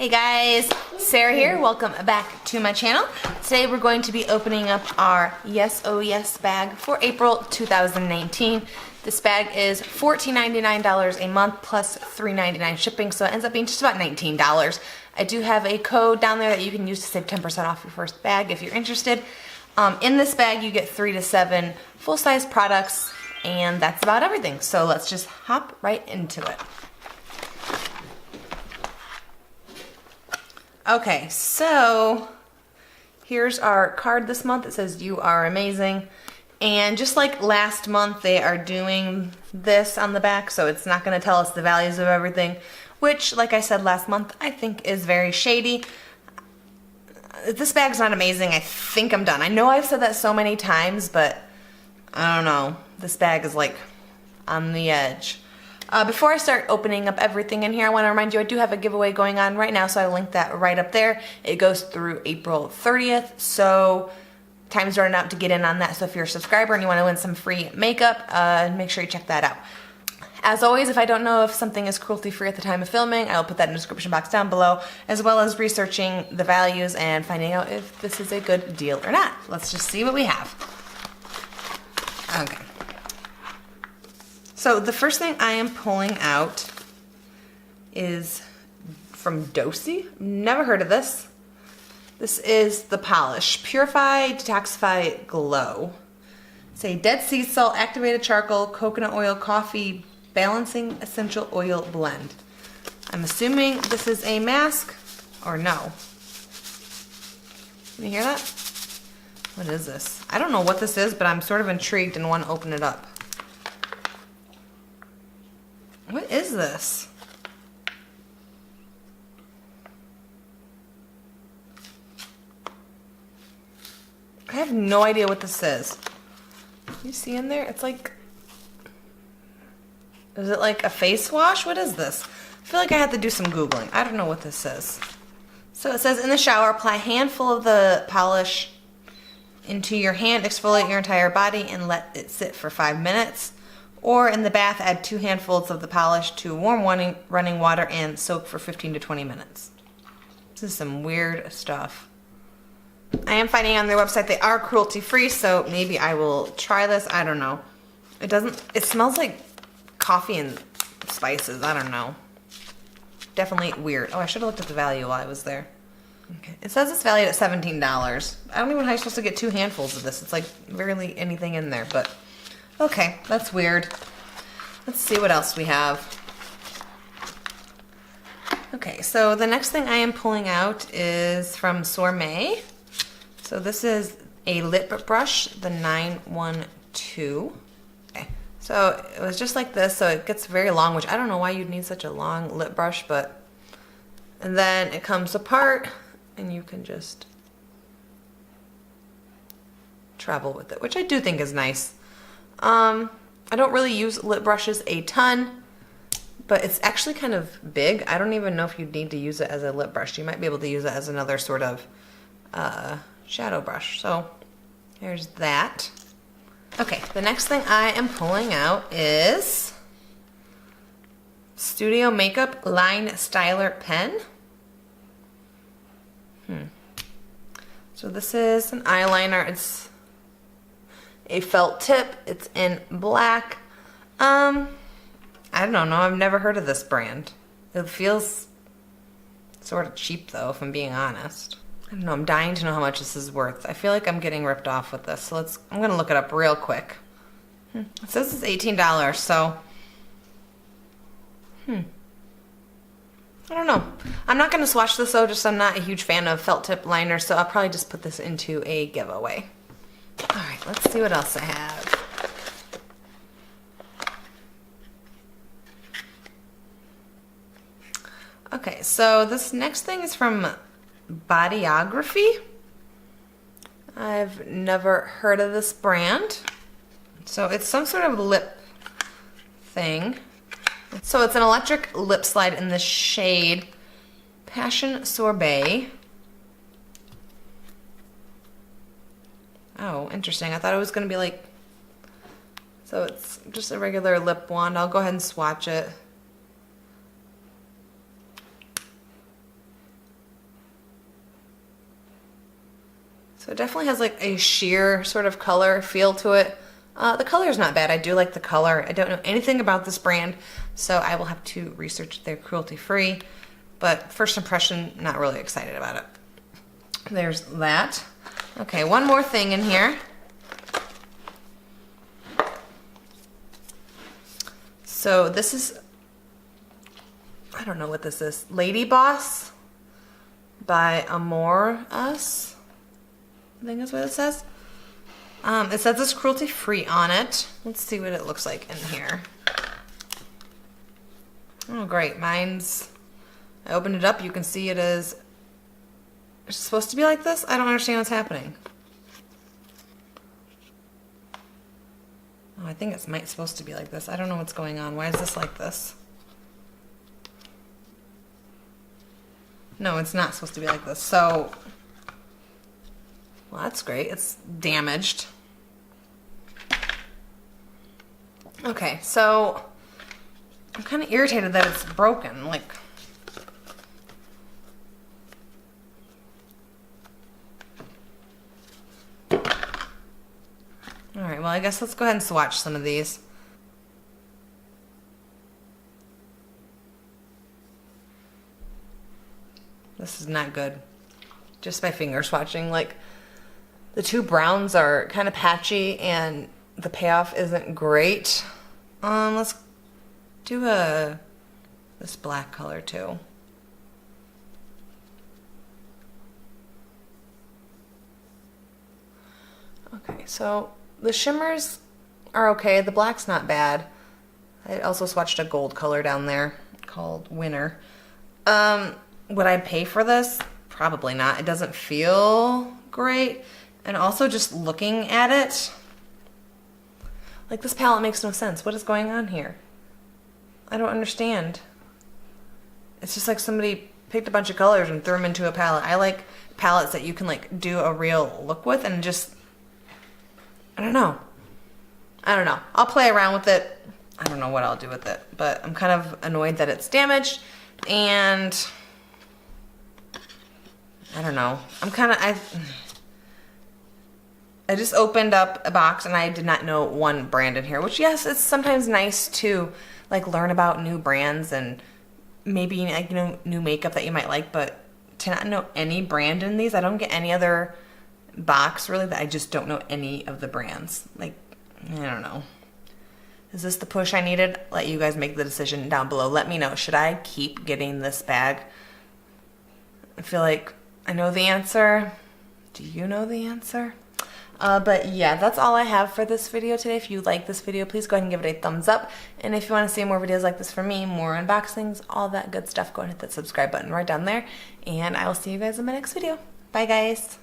Hey guys, Sarah here. Welcome back to my channel. Today we're going to be opening up our Yes Oh Yes bag for April 2019. This bag is $14.99 a month plus $3.99 shipping, so it ends up being just about $19. I do have a code down there that you can use to save 10% off your first bag if you're interested. In this bag you get 3 to 7 full-size products, and that's about everything. So let's just hop right into it. Okay, so here's our card this month. It says you are amazing. And just like last month, they are doing this on the back, so it's not going to tell us the values of everything, which, like I said last month, I think is very shady. This bag's not amazing. I think I'm done. I know I've said that so many times, but I don't know. This bag is like on the edge. Before I start opening up everything in here, I want to remind you I do have a giveaway going on right now, so I linked that right up there. It goes through April 30th, so time's running out to get in on that. So if you're a subscriber and you want to win some free makeup, make sure you check that out. As always, if I don't know if something is cruelty-free at the time of filming, I'll put that in the description box down below, as well as researching the values and finding out if this is a good deal or not. Let's just see what we have. Okay. So the first thing I am pulling out is from Dosi. Never heard of this. This is the polish. Purify, Detoxify, Glow. It's a dead sea salt, activated charcoal, coconut oil, coffee, balancing essential oil blend. I'm assuming this is a mask or no. Can you hear that? What is this? I don't know what this is, but I'm sort of intrigued and want to open it up. What is this? I have no idea what this is. You see in there? It's like... Is it like a face wash? What is this? I feel like I have to do some Googling. I don't know what this is. So it says, in the shower, apply a handful of the polish into your hand, exfoliate your entire body, and let it sit for 5 minutes. Or in the bath, add 2 handfuls of the polish to warm running water and soak for 15 to 20 minutes. This is some weird stuff. I am finding on their website they are cruelty-free, so maybe I will try this. I don't know. It smells like coffee and spices. I don't know. Definitely weird. Oh, I should have looked at the value while I was there. Okay. It says it's valued at $17. I don't even know how you're supposed to get 2 handfuls of this. It's like barely anything in there, but... Okay, that's weird. Let's see what else we have. Okay, so the next thing I am pulling out is from Sorme. So this is a lip brush, the 912. Okay, so it was just like this, so it gets very long, which I don't know why you'd need such a long lip brush, but... And then it comes apart, and you can just travel with it, which I do think is nice. I don't really use lip brushes a ton, but it's actually kind of big. I don't even know if you'd need to use it as a lip brush. You might be able to use it as another sort of shadow brush. So here's that. Okay, the next thing I am pulling out is Studio Makeup LineStyler pen. So this is an eyeliner. It's a felt tip. It's in black. I don't know. I've never heard of this brand. It feels sort of cheap though, if I'm being honest. I don't know. I'm dying to know how much this is worth. I feel like I'm getting ripped off with this. So I'm gonna look it up real quick. It says it's $18, so I don't know. I'm not gonna swatch this though, just I'm not a huge fan of felt tip liners, so I'll probably just put this into a giveaway. Alright, let's see what else I have. Okay, so this next thing is from Bodyography. I've never heard of this brand. So it's some sort of lip thing. So it's an electric lip slide in the shade Passion Sorbet. Oh, interesting. I thought it was going to be like... So it's just a regular lip wand. I'll go ahead and swatch it. So it definitely has like a sheer sort of color feel to it. The color is not bad. I do like the color. I don't know anything about this brand, so I will have to research their cruelty-free. But first impression, not really excited about it. There's that. Okay, one more thing in here. So this is, I don't know what this is. Lady Boss by Amorus, I think that's what it says. It says it's cruelty-free on it. Let's see what it looks like in here. Oh, great. Mine's, I opened it up. You can see it is, it's supposed to be like this? I don't understand what's happening. Oh, I think it's supposed to be like this. I don't know what's going on. Why is this like this? No, it's not supposed to be like this. So, well, that's great. It's damaged. Okay, so I'm kind of irritated that it's broken. Like, all right, well, I guess let's go ahead and swatch some of these. This is not good. Just by finger swatching, like the two browns are kind of patchy and the payoff isn't great. Let's do this black color too. Okay, so the shimmers are okay. The black's not bad. I also swatched a gold color down there called Winter. Would I pay for this? Probably not. It doesn't feel great. And also just looking at it, like this palette makes no sense. What is going on here? I don't understand. It's just like somebody picked a bunch of colors and threw them into a palette. I like palettes that you can like do a real look with and just, I don't know. I'll play around with it. I don't know what I'll do with it, but I'm kind of annoyed that it's damaged and I don't know. I just opened up a box and I did not know one brand in here, which yes, it's sometimes nice to like learn about new brands and maybe like, you know, new makeup that you might like, but to not know any brand in these, I don't get any other box really that I just don't know any of the brands. Like, I don't know. Is this the push I needed? Let you guys make the decision down below. Let me know. Should I keep getting this bag? I feel like I know the answer. Do you know the answer? But yeah, that's all I have for this video today. If you like this video, please go ahead and give it a thumbs up. And if you want to see more videos like this from me, more unboxings, all that good stuff, go ahead and hit that subscribe button right down there. And I will see you guys in my next video. Bye, guys.